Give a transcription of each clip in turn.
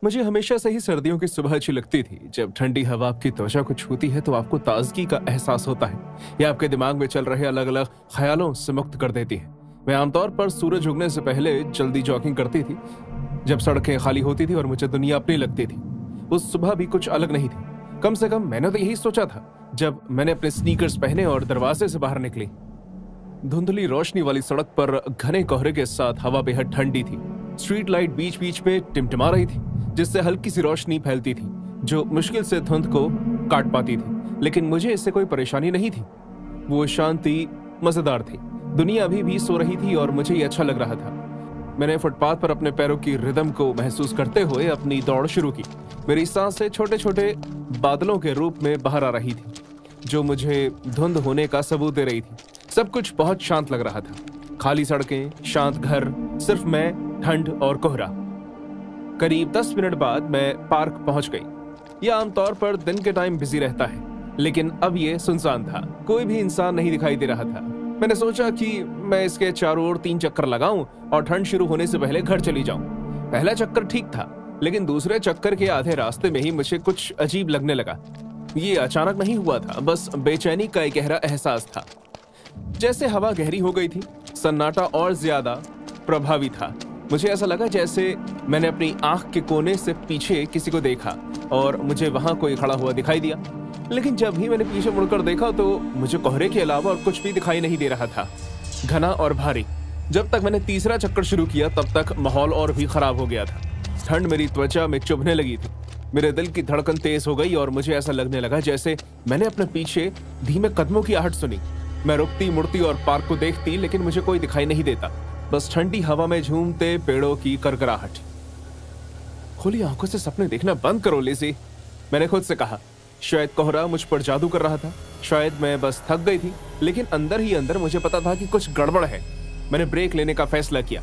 मुझे हमेशा से ही सर्दियों की सुबह अच्छी लगती थी। जब ठंडी हवा आपकी त्वचा को छूती है तो आपको ताजगी का एहसास होता है। यह आपके दिमाग में चल रहे अलग अलग ख्यालों से मुक्त कर देती है। मैं आमतौर पर सूरज उगने से पहले जल्दी जॉगिंग करती थी, जब सड़कें खाली होती थी और मुझे दुनिया अपनी लगती थी। उस सुबह भी कुछ अलग नहीं थी। कम से कम मैंने तो यही सोचा था जब मैंने अपने स्नीकर्स पहने और दरवाजे से बाहर निकली। धुंधली रोशनी वाली सड़क पर घने कोहरे के साथ हवा बेहद ठंडी थी। स्ट्रीट लाइट बीच बीच में टिमटिमा रही थी, जिससे हल्की सी रोशनी फैलती थी जो मुश्किल से धुंध को काट पाती थी, लेकिन मुझे इससे कोई परेशानी नहीं थी। वो शांति मजेदार थी। दुनिया अभी भी सो रही थी और मुझे ये अच्छा लग रहा था। मैंने फुटपाथ पर अपने पैरों की रिदम को महसूस करते हुए अपनी दौड़ शुरू की। मेरी सांसें छोटे छोटे बादलों के रूप में बाहर आ रही थी, जो मुझे धुंध होने का सबूत दे रही थी। सब कुछ बहुत शांत लग रहा था। खाली सड़कें, शांत घर, सिर्फ मैं, ठंड और कोहरा। करीब 10 मिनट बाद मैं पार्क पहुंच गई। यह आमतौर पर दिन के टाइम बिजी रहता है, लेकिन अब ये सुनसान था। कोई भी इंसान नहीं दिखाई दे रहा था। मैंने सोचा कि मैं इसके चारों ओर 3 चक्कर लगाऊं और ठंड शुरू होने से पहले घर चली जाऊं। पहला चक्कर ठीक था, लेकिन दूसरे चक्कर के आधे रास्ते में ही मुझे कुछ अजीब लगने लगा। ये अचानक नहीं हुआ था, बस बेचैनी का एक गहरा एहसास था। जैसे हवा गहरी हो गई थी, सन्नाटा और ज्यादा प्रभावी था। मुझे ऐसा लगा जैसे मैंने अपनी आंख के कोने से पीछे किसी को देखा और मुझे वहां कोई खड़ा हुआ दिखाई दिया। लेकिन जब भी मैंने पीछे मुड़कर देखा तो मुझे कोहरे के अलावा और कुछ भी दिखाई नहीं दे रहा था, घना और भारी। जब तक मैंने तीसरा चक्कर शुरू किया तब तक माहौल और भी खराब हो गया था। ठंड मेरी त्वचा में चुभने लगी थी। मेरे दिल की धड़कन तेज हो गई और मुझे ऐसा लगने लगा जैसे मैंने अपने पीछे धीमे कदमों की आहट सुनी। मैं रुकती मुड़ती और पार्क को देखती, लेकिन मुझे कोई दिखाई नहीं देता, बस ठंडी हवा में झूमते पेड़ों की करकराहट। खुली आंखों से सपने देखना बंद करो लिज़ी, मैंने खुद से कहा। शायद कोहरा मुझ पर जादू कर रहा था, शायद मैं बस थक गई थी, लेकिन अंदर ही अंदर मुझे पता था कि कुछ गड़बड़ है। मैंने ब्रेक लेने का फैसला किया।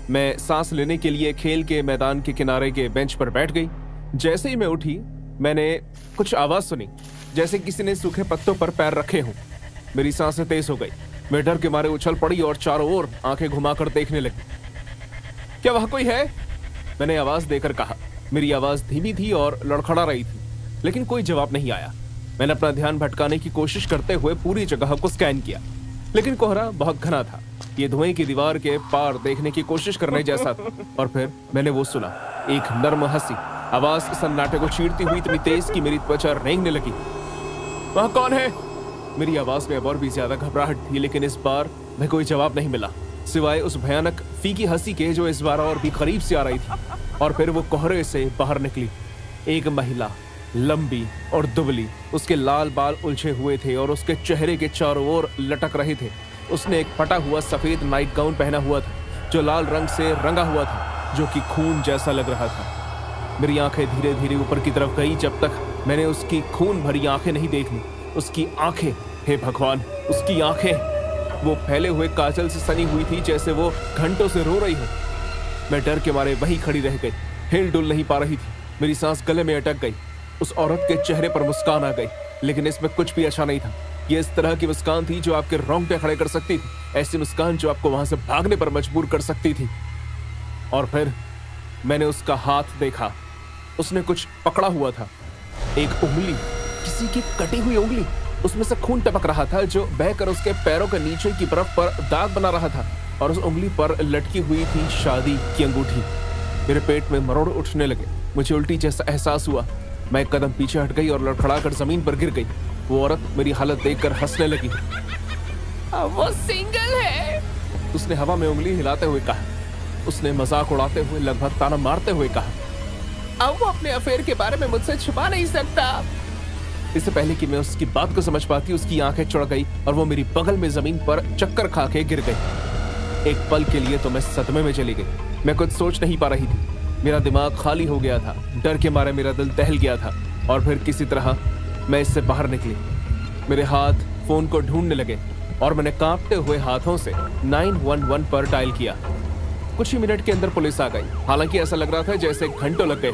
मैं सांस लेने के लिए खेल के मैदान के किनारे के बेंच पर बैठ गई। जैसे ही मैं उठी, मैंने कुछ आवाज सुनी, जैसे किसी ने सूखे पत्तों पर पैर रखे हों। मेरी सांसें तेज हो गई। मैं डर के मारे उछल पड़ी और चारों ओर आंखें घुमाकर देखने लगी। क्या वहां कोई है? मैंने आवाज देकर कहा। मेरी आवाज धीमी थी और लड़खड़ा रही थी, लेकिन कोई जवाब नहीं आया। मैंने अपना ध्यान भटकाने की कोशिश करते हुए पूरी जगह को स्कैन किया, लेकिन कोहरा बहुत घना था। ये धुएं की दीवार के पार देखने की कोशिश करने जैसा था। और फिर मैंने वो सुना, एक नर्म हंसी। आवाज सन्नाटे को चीरती हुई इतनी तेज कि मेरी त्वचा रेंगने लगी। वहां कौन है? मेरी आवाज में अब और भी ज्यादा घबराहट थी, लेकिन इस बार मैं कोई जवाब नहीं मिला, सिवाय उस भयानक फीकी हंसी के जो इस बार और भी करीब से आ रही थी। और फिर वो कोहरे से बाहर निकली, एक महिला, लंबी और दुबली। उसके लाल बाल उलझे हुए थे और उसके चेहरे के चारों ओर लटक रहे थे। उसने एक फटा हुआ सफेद नाइट गाउन पहना हुआ था, जो लाल रंग से रंगा हुआ था, जो कि खून जैसा लग रहा था। मेरी आंखें धीरे धीरे ऊपर की तरफ गई, जब तक मैंने उसकी खून भरी आंखें नहीं देख ली। उसकी आंखें, हे भगवान, उसकी आंखें! वो फैले हुए काजल से सनी हुई थी, जैसे वो घंटों से रो रही हो। मैं डर के मारे वहीं खड़ी रह गई, हिल डुल नहीं पा रही थी। मेरी सांस गले में अटक गई। उस औरत के चेहरे पर मुस्कान आ गई, लेकिन इसमें कुछ भी अच्छा नहीं था। ये इस तरह की मुस्कान थी जो आपके रोंगटे खड़े कर सकती थी, ऐसी मुस्कान जो आपको वहां से भागने पर मजबूर कर सकती थी। और फिर मैंने उसका हाथ देखा। उसने कुछ पकड़ा हुआ था, एक उंगली, किसी की कटी हुई उंगली। उसमें से खून टपक रहा था, जो बहकर उसके पैरों के नीचे की बर्फ पर दाग बना रहा था। और उस उंगली पर लटकी हुई थी शादी की अंगूठी। मेरे पेट में मरोड़ उठने लगे। मुझे उल्टी जैसा एहसास हुआ। मैं एक कदम पीछे हट गई और लड़खड़ाकर जमीन पर गिर गई। वो औरत मेरी हालत देखकर हंसने लगी। वो सिंगल है, उसने हवा में उंगली हिलाते हुए कहा। उसने मजाक उड़ाते हुए, लगभग ताना मारते हुए कहा, अब वो अपने अफेयर के बारे में मुझसे छुपा नहीं सकता। इससे पहले कि मैं उसकी बात को समझ पाती, उसकी आंखें चढ़ गई और वो मेरी बगल में जमीन पर चक्कर खा के गिर गई। एक पल के लिए तो मैं सदमे में चली गई। मैं कुछ सोच नहीं पा रही थी। मेरा दिमाग खाली हो गया था। डर के मारे मेरा दिल दहल गया था। और फिर किसी तरह मैं इससे बाहर निकली। मेरे हाथ फोन को ढूंढने लगे और मैंने कांपते हुए हाथों से 911 पर डायल किया। कुछ ही मिनट के अंदर पुलिस आ गई। हालांकि ऐसा लग रहा था जैसे घंटों लग गए।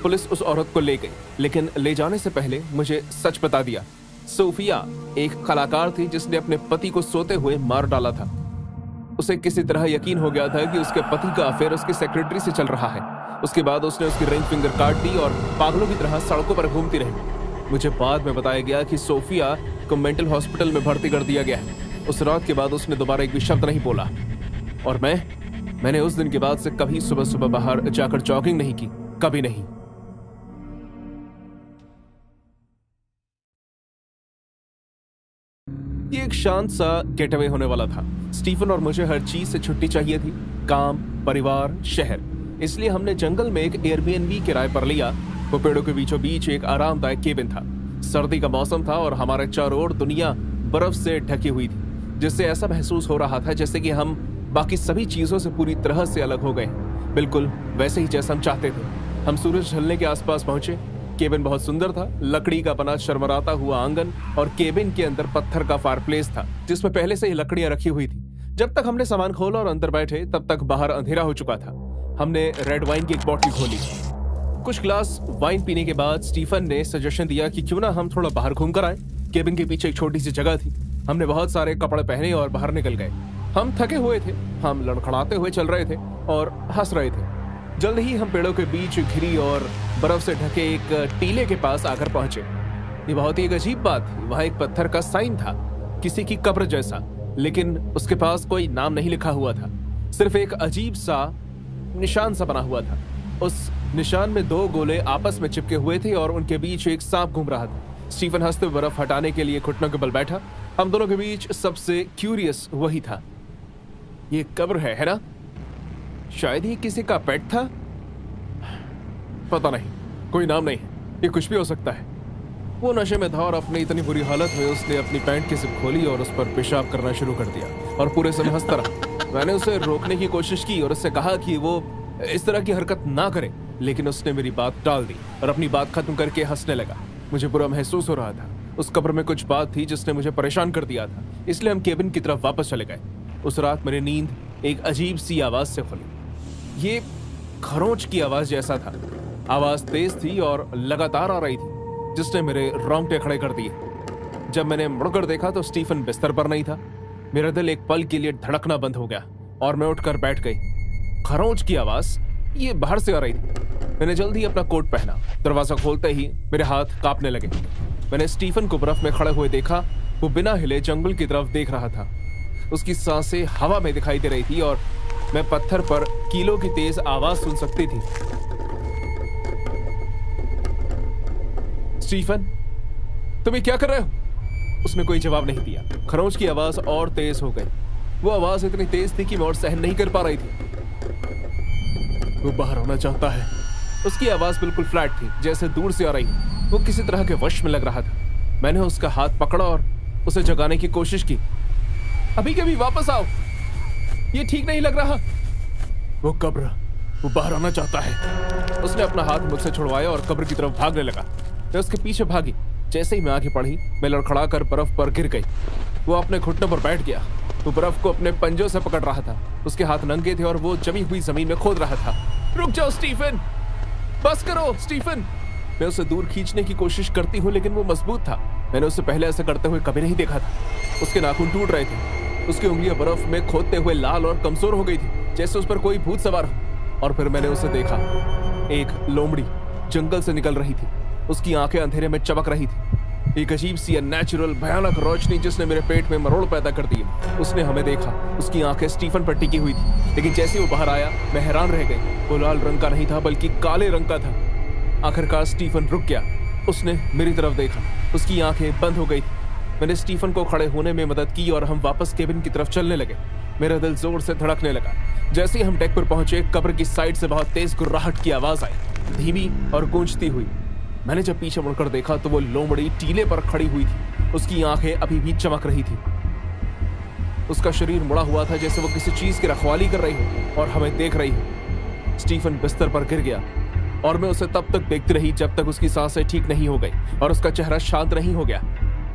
पुलिस उस औरत को ले गई, लेकिन ले जाने से पहले मुझे सच बता दिया। सोफिया एक कलाकार थी जिसने अपने पति को सोते हुए मार डाला था। उसे किसी तरह यकीन हो गया था कि उसके पति का अफेयर उसकी सेक्रेटरी से चल रहा है। उसके बाद उसने उसकी रिंग फिंगर काट दी और पागलों की तरह सड़कों पर घूमती रही। मुझे बाद में बताया गया कि सोफिया को मेंटल हॉस्पिटल में भर्ती कर दिया गया है। उस रात के बाद उसने दोबारा एक भी शब्द नहीं बोला और मैंने उस दिन के बाद से कभी सुबह सुबह बाहर जाकर जॉगिंग नहीं की, कभी नहीं। ये एक शांत सा गेटअवे होने वाला था। स्टीफन और मुझे हर चीज से छुट्टी चाहिए थी, काम, परिवार, शहर। इसलिए हमने जंगल में एक एयरबीएनबी किराए पर लिया। वो पेड़ों के बीचों बीच एक आरामदायक केबिन था। सर्दी का मौसम था और हमारे चारों ओर दुनिया बर्फ से ढकी हुई थी, जिससे ऐसा महसूस हो रहा था जैसे कि हम बाकी सभी चीजों से पूरी तरह से अलग हो गए, बिल्कुल वैसे ही जैसा हम चाहते थे। हम सूरज ढलने के आसपास पहुंचे। केबिन बहुत सुंदर था, लकड़ी का बना शर्मराता हुआ आंगन और केबिन के अंदर पत्थर का फायरप्लेस था जिसमें पहले से ही लकड़ियां रखी हुई थी। जब तक हमने सामान खोला और अंदर बैठे तब तक बाहर अंधेरा हो चुका था। हमने रेड वाइन की एक बोतल खोली। कुछ ग्लास वाइन पीने के बाद स्टीफन ने सजेशन दिया कि क्यों ना हम थोड़ा बाहर घूम कर आए। केबिन के पीछे एक छोटी सी जगह थी। हमने बहुत सारे कपड़े पहने और बाहर निकल गए। हम थके हुए थे, हम लड़खड़ाते हुए चल रहे थे और हंस रहे थे। जल्द ही हम पेड़ों के बीच घिरी और बर्फ से ढके एक टीले के पास आकर पहुंचे। ये बहुत ही एक अजीब बात थी। वहां एक पत्थर का साइन था, किसी की कब्र जैसा, लेकिन उसके पास कोई नाम नहीं लिखा हुआ था, सिर्फ एक अजीब सा निशान सा बना हुआ था। उस निशान में दो गोले आपस में चिपके हुए थे और उनके बीच एक सांप घूम रहा था। स्टीफन हंसते हुए बर्फ हटाने के लिए घुटनों के बल बैठा। हम दोनों के बीच सबसे क्यूरियस वही था। ये कब्र है ना? शायद ही किसी का पेट था, पता नहीं, कोई नाम नहीं है, ये कुछ भी हो सकता है। वो नशे में था और अपनी इतनी बुरी हालत में उसने अपनी पैंट की जिप खोली और उस पर पेशाब करना शुरू कर दिया और पूरे समय हंसता रहा। मैंने उसे रोकने की कोशिश की और उससे कहा कि वो इस तरह की हरकत ना करे, लेकिन उसने मेरी बात टाल दी और अपनी बात खत्म करके हंसने लगा। मुझे बुरा महसूस हो रहा था। उस कब्र में कुछ बात थी जिसने मुझे परेशान कर दिया था, इसलिए हम केबिन की तरफ वापस चले गए। उस रात मेरी नींद एक अजीब सी आवाज से खुली। ये खरोंच की आवाज जैसा था। आवाज तेज थी और लगातार आ रही थी, जिसने मेरे रोंगटे खड़े कर दिए। जब मैंने मुड़कर देखा तो स्टीफन बिस्तर पर नहीं था। मेरा दिल एक पल के लिए धड़कना बंद हो गया और मैं उठकर बैठ गई। खरोंच की आवाज ये बाहर से आ रही थी। मैंने जल्दी अपना कोट पहना। दरवाजा खोलते ही मेरे हाथ कांपने लगे। मैंने स्टीफन को बर्फ में खड़े हुए देखा। वो बिना हिले जंगल की तरफ देख रहा था। उसकी सांसें हवा में दिखाई दे रही थी और मैं पत्थर पर कीलों की तेज आवाज सुन सकती थी। स्टीफन, तुम ये क्या कर रहे हो? उसने कोई जवाब नहीं दिया। खरोंच की आवाज और तेज हो गई। वो आवाज इतनी तेज थी कि मैं और सहन नहीं कर पा रही थी। वो बाहर आना चाहता है। उसकी आवाज बिल्कुल फ्लैट थी, जैसे दूर से आ रही। वो किसी तरह के वश में लग रहा था। मैंने उसका हाथ पकड़ा और उसे जगाने की कोशिश की। अभी के अभी वापस आओ, ये ठीक नहीं लग रहा। वो कब्र, वो बाहर आना चाहता है। उसने अपना हाथ मुझसे छुड़वाया और कब्र की तरफ भागने लगा। मैं उसके पीछे भागी। जैसे ही मैं आगे बढ़ी, मैं लड़खड़ा कर बर्फ पर गिर गई। वो अपने घुटनों पर बैठ गया। वो बर्फ को अपने पंजों से पकड़ रहा था। उसके हाथ नंगे थे और वो जमी हुई जमीन में खोद रहा था। रुक जाओ स्टीफन, बस करो स्टीफन। मैं उसे दूर खींचने की कोशिश करती हूँ, लेकिन वो मजबूत था। मैंने उसे पहले ऐसा करते हुए कभी नहीं देखा था। उसके नाखून टूट रहे थे। उसकी उंगलियां बर्फ में खोदते हुए लाल और कमजोर हो गई थी, जैसे उस पर कोई भूत सवार हो। और फिर मैंने उसे देखा। एक लोमड़ी जंगल से निकल रही थी। उसकी आंखें अंधेरे में चमक रही थी। एक अजीब सी नेचुरल भयानक रोशनी जिसने मेरे पेट में मरोड़ पैदा कर दी। उसने हमें देखा। उसकी आंखें स्टीफन पर टिकी हुई थी, लेकिन जैसे वो बाहर आया मैं हैरान रह गई। वो लाल रंग का नहीं था, बल्कि काले रंग का था। आखिरकार स्टीफन रुक गया। उसने मेरी तरफ देखा। उसकी आंखें बंद हो गई। मैंने स्टीफन को खड़े होने में मदद की और हम वापस केबिन की तरफ चलने लगे। मेरा दिल जोर से धड़कने लगा। जैसे ही हम डेक पर पहुंचे, कब्र की साइड से बहुत तेज गुर्राहट की आवाज आई, धीमी और गूंजती हुई। मैंने जब पीछे मुड़कर देखा तो वो लोमड़ी टीले पर खड़ी हुई थी। उसकी आंखें अभी भी चमक रही थी। उसका शरीर मुड़ा हुआ था, जैसे वो किसी चीज की रखवाली कर रही हो और हमें देख रही हो। स्टीफन बिस्तर पर गिर गया और मैं उसे तब तक देखती रही जब तक उसकी सांसें ठीक नहीं हो गई और उसका चेहरा शांत नहीं हो गया।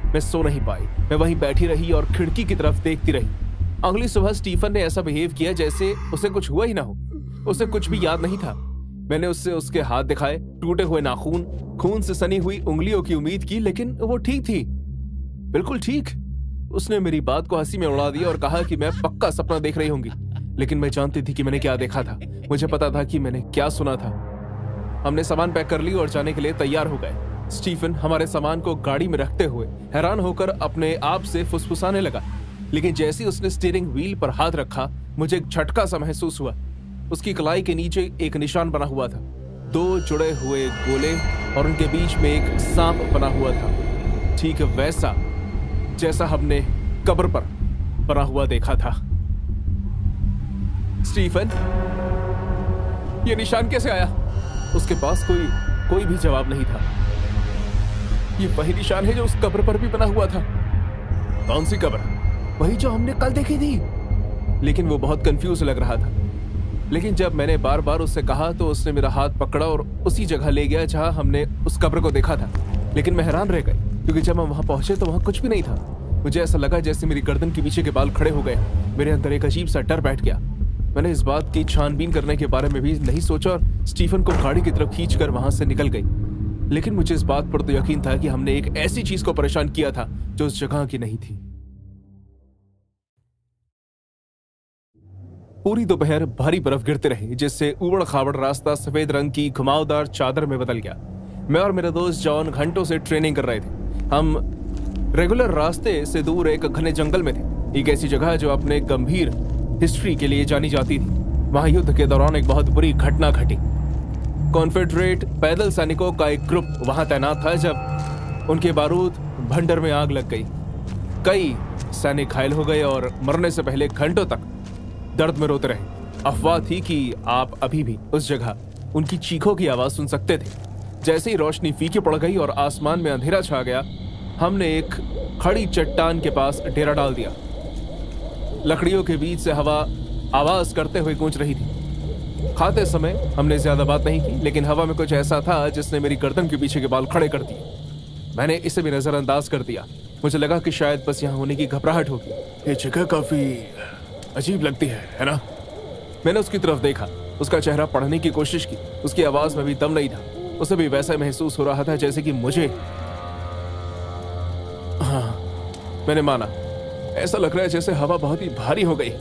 मैं सो नहीं पाई। मैं वहीं बैठी रही और खिड़की की तरफ देखती रही। अगली सुबह स्टीफन ने ऐसा बिहेव किया जैसे उसे कुछ हुआ ही ना हो। उसे कुछ भी याद नहीं था। मैंने उससे उसके हाथ दिखाए, टूटे हुए नाखून, खून से सनी हुई उंगलियों की उम्मीद की, लेकिन वो ठीक थी, बिल्कुल ठीक। उसने मेरी बात को हंसी में उड़ा दिया और कहा कि मैं पक्का सपना देख रही होंगी। लेकिन मैं जानती थी कि मैंने क्या देखा था। मुझे पता था कि मैंने क्या सुना था। हमने सामान पैक कर ली और जाने के लिए तैयार हो गए। स्टीफन हमारे सामान को गाड़ी में रखते हुए हैरान होकर अपने आप से फुसफुसाने लगा, लेकिन जैसे ही उसने स्टीयरिंग व्हील पर हाथ रखा, मुझे एक झटका सा महसूस हुआ। उसकी कलाई के नीचे एक निशान बना हुआ था, 2 जुड़े हुए गोले और उनके बीच में एक सांप बना हुआ था, ठीक वैसा जैसा हमने कब्र पर बना हुआ देखा था। स्टीफन, ये निशान कैसे आया? उसके पास कोई भी जवाब नहीं था। ये वही निशान है जो उस कब्र पर भी बना हुआ था। कौन सी कब्र? वही जो हमने कल देखी थी। लेकिन वो बहुत कंफ्यूज लग रहा था। लेकिन जब मैंने बार बार उससे कहा तो उसने मेरा हाथ पकड़ा और उसी जगह ले गया जहां हमने उस कब्र को देखा था। लेकिन मैं हैरान रह गई, क्योंकि जब हम वहां पहुंचे तो वहां कुछ भी नहीं था। मुझे ऐसा लगा जैसे मेरी गर्दन के पीछे के बाल खड़े हो गए। मेरे अंदर एक अजीब सा डर बैठ गया। मैंने इस बात की छानबीन करने के बारे में भी नहीं सोचा और स्टीफन को गाड़ी की तरफ खींचकर वहां से निकल गई। लेकिन मुझे इस बात पर तो यकीन था कि हमने एक ऐसी चीज को परेशान किया था जो उस जगह की नहीं थी। पूरी दोपहर भारी बर्फ गिरते रही, जिससे उबड़ खाबड़ रास्ता सफेद रंग की घुमावदार चादर में बदल गया। मैं और मेरा दोस्त जॉन घंटों से ट्रेनिंग कर रहे थे। हम रेगुलर रास्ते से दूर एक घने जंगल में थे, एक ऐसी जगह जो अपने गंभीर हिस्ट्री के लिए जानी जाती थी। वहां युद्ध के दौरान एक बहुत बुरी घटना घटी। कॉन्फेडरेट पैदल सैनिकों का एक ग्रुप वहां तैनात था जब उनके बारूद भंडार में आग लग गई। कई सैनिक घायल हो गए और मरने से पहले घंटों तक दर्द में रोते रहे। अफवाह थी कि आप अभी भी उस जगह उनकी चीखों की आवाज सुन सकते थे। जैसे ही रोशनी फीकी पड़ गई और आसमान में अंधेरा छा गया, हमने एक खड़ी चट्टान के पास डेरा डाल दिया। लकड़ियों के बीच से हवा आवाज करते हुए गूंज रही थी। खाते समय हमने ज्यादा बात नहीं की, लेकिन हवा में कुछ ऐसा था जिसने मेरी गर्दन के पीछे के बाल खड़े कर दिए। मैंने इसे भी नजरअंदाज कर दिया। मुझे लगा कि शायद बस यहाँ होने की घबराहट होगी। ये जगह काफी अजीब लगती है ना? मैंने उसकी तरफ देखा, उसका चेहरा पढ़ने की कोशिश की। उसकी आवाज में भी दम नहीं था। उसे भी वैसा महसूस हो रहा था जैसे कि मुझे। हाँ, मैंने माना। ऐसा लग रहा है जैसे हवा बहुत ही भारी हो गई।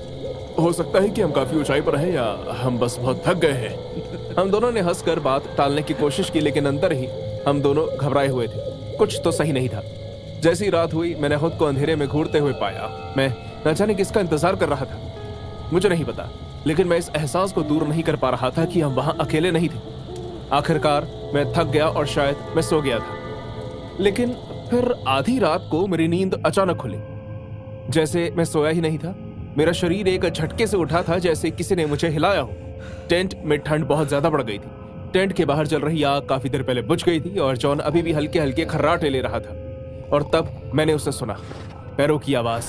हो सकता है कि हम काफी ऊंचाई पर हैं या हम बस बहुत थक गए हैं। हम दोनों ने हंसकर बात टालने की कोशिश की, लेकिन अंदर ही हम दोनों घबराए हुए थे। कुछ तो सही नहीं था। जैसी रात हुई, मैंने खुद को अंधेरे में घूरते हुए पाया। मैं न जाने किसका इंतजार कर रहा था, मुझे नहीं पता, लेकिन मैं इस एहसास को दूर नहीं कर पा रहा था कि हम वहां अकेले नहीं थे। आखिरकार मैं थक गया और शायद मैं सो गया था। लेकिन फिर आधी रात को मेरी नींद अचानक खुली, जैसे मैं सोया ही नहीं था। मेरा शरीर एक झटके से उठा था, जैसे किसी ने मुझे हिलाया हो। टेंट में ठंड बहुत ज्यादा बढ़ गई थी। टेंट के बाहर जल रही आग काफी देर पहले बुझ गई थी और जॉन अभी भी हल्के हल्के खर्राटे ले रहा था। और तब मैंने उसे सुना, पैरों की आवाज।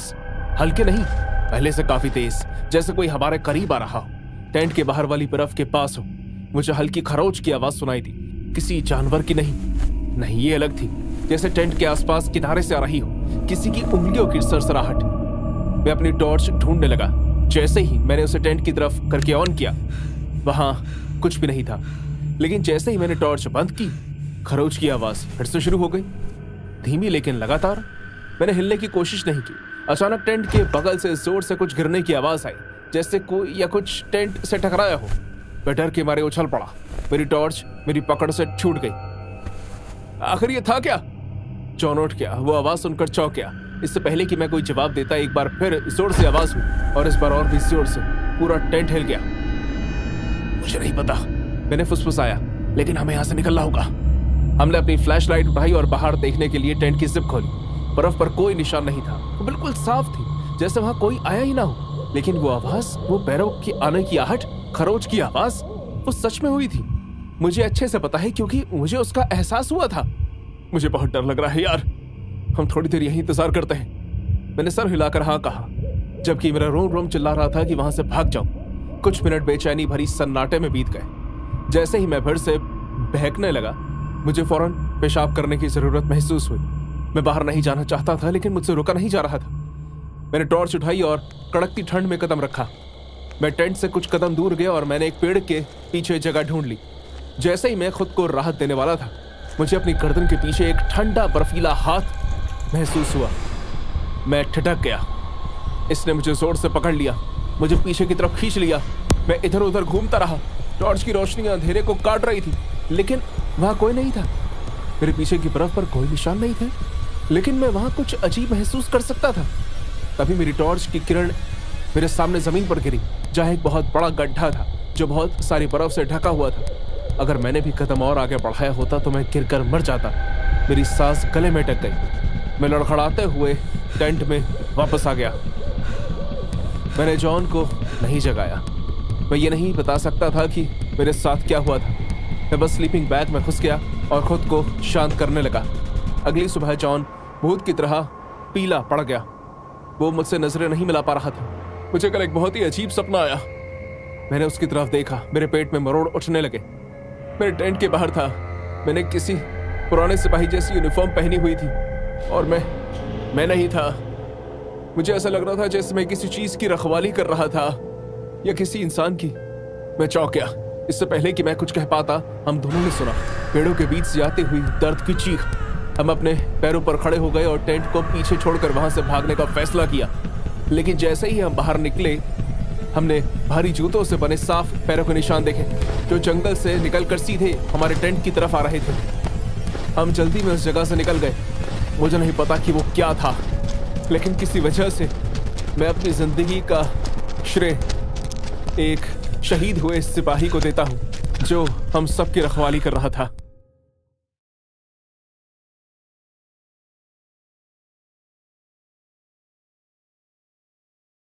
हल्के नहीं, पहले से काफी तेज, जैसे कोई हमारे करीब आ रहा हो। टेंट के बाहर वाली बर्फ के पास हो। मुझे हल्की खरोच की आवाज सुनाई दी, किसी जानवर की नहीं, ये अलग थी, जैसे टेंट के आसपास किनारे से आ रही हो, किसी की उंगलियों की सरसराहट। मैं अपनी टॉर्च ढूंढने लगा। जैसे ही मैंने उसे टेंट की तरफ करके ऑन किया, वहां कुछ भी नहीं था। लेकिन जैसे ही मैंने टॉर्च बंद की, खरोच की आवाज फिर से शुरू हो गई, धीमी लेकिन लगातार। मैंने हिलने की कोशिश नहीं की। अचानक टेंट के बगल से जोर से कुछ गिरने की आवाज आई, जैसे कोई या कुछ टेंट से टकराया हो। मैं डर के मारे उछल पड़ा। मेरी टॉर्च मेरी पकड़ से छूट गई। आखिर ये था क्या? जॉन उठ गया। वो आवाज सुनकर चौंक गया। इससे पहले कि मैं कोई जवाब देता, एक बार फिर जोर से आवाज हुई और इस बार और भी जोर से। पूरा टेंट हिल गया। मुझे नहीं पता, मैंने फुसफुसाया, लेकिन हमें यहाँ से निकलना होगा। हमने अपनी फ्लैशलाइट उठाई और बाहर देखने के लिए टेंट की जिप खोली। बर्फ पर कोई निशान नहीं था, वो बिल्कुल साफ थी, जैसे वहां कोई आया ही ना हो। लेकिन वो आवाज, वो पैरों की आने की आहट, खरोच की आवाज, वो सच में हुई थी। मुझे अच्छे से पता है, क्योंकि मुझे उसका एहसास हुआ था। मुझे बहुत डर लग रहा है यार, हम थोड़ी देर यहीं इंतजार करते हैं। मैंने सर हिलाकर हाँ कहा, जबकि मेरा रोम रोम चिल्ला रहा था कि वहां से भाग जाऊं। कुछ मिनट बेचैनी भरी सन्नाटे में बीत गए। जैसे ही मैं फिर से बहकने लगा, मुझे फौरन पेशाब करने की जरूरत महसूस हुई। मैं बाहर नहीं जाना चाहता था, लेकिन मुझसे रुका नहीं जा रहा था। मैंने टॉर्च उठाई और कड़कती ठंड में कदम रखा। मैं टेंट से कुछ कदम दूर गया और मैंने एक पेड़ के पीछे जगह ढूंढ ली। जैसे ही मैं खुद को राहत देने वाला था, मुझे अपनी गर्दन के पीछे एक ठंडा बर्फीला हाथ महसूस हुआ। मैं ठिठक गया। इसने मुझे जोर से पकड़ लिया। मुझे पीछे की तरफ खींच लिया। मैं इधर उधर घूमता रहा। टॉर्च की रोशनी अंधेरे को काट रही थी, लेकिन वहां कोई नहीं था। मेरे पीछे की बर्फ पर कोई निशान नहीं थे, लेकिन मैं वहां कुछ अजीब महसूस कर सकता था। तभी मेरी टॉर्च की किरण मेरे सामने जमीन पर गिरी, जहां एक बहुत बड़ा गड्ढा था जो बहुत सारी बर्फ से ढका हुआ था। अगर मैंने भी कदम और आगे बढ़ाया होता तो मैं गिरकर मर जाता। मेरी सांस गले में अटक गई। मैं लड़खड़ाते हुए टेंट में वापस आ गया। मैंने जॉन को नहीं जगाया। मैं ये नहीं बता सकता था कि मेरे साथ क्या हुआ था। मैं बस स्लीपिंग बैग में घुस गया और खुद को शांत करने लगा। अगली सुबह जॉन भूत की तरह पीला पड़ गया। वो मुझसे नजरें नहीं मिला पा रहा था। मुझे कल एक बहुत ही अजीब सपना आया। मैंने उसकी तरफ देखा। मेरे पेट में मरोड़ उठने लगे। मेरे टेंट के बाहर था। मैंने किसी पुराने सिपाही जैसी यूनिफॉर्म पहनी हुई थी और मैं नहीं था। मुझे ऐसा लग रहा था जैसे मैं किसी चीज की रखवाली कर रहा था या किसी इंसान की। मैं चौंक गया। इससे पहले कि मैं कुछ कह पाता, हम दोनों ने सुना पेड़ों के बीच से आती हुई दर्द की चीख। हम अपने पैरों पर खड़े हो गए और टेंट को पीछे छोड़कर वहां से भागने का फैसला किया। लेकिन जैसे ही हम बाहर निकले, हमने भारी जूतों से बने साफ पैरों के निशान देखे जो जंगल से निकलकर सीधे हमारे टेंट की तरफ आ रहे थे। हम जल्दी में उस जगह से निकल गए। मुझे नहीं पता कि वो क्या था, लेकिन किसी वजह से मैं अपनी जिंदगी का श्रेय एक शहीद हुए सिपाही को देता हूँ जो हम सबकी रखवाली कर रहा था।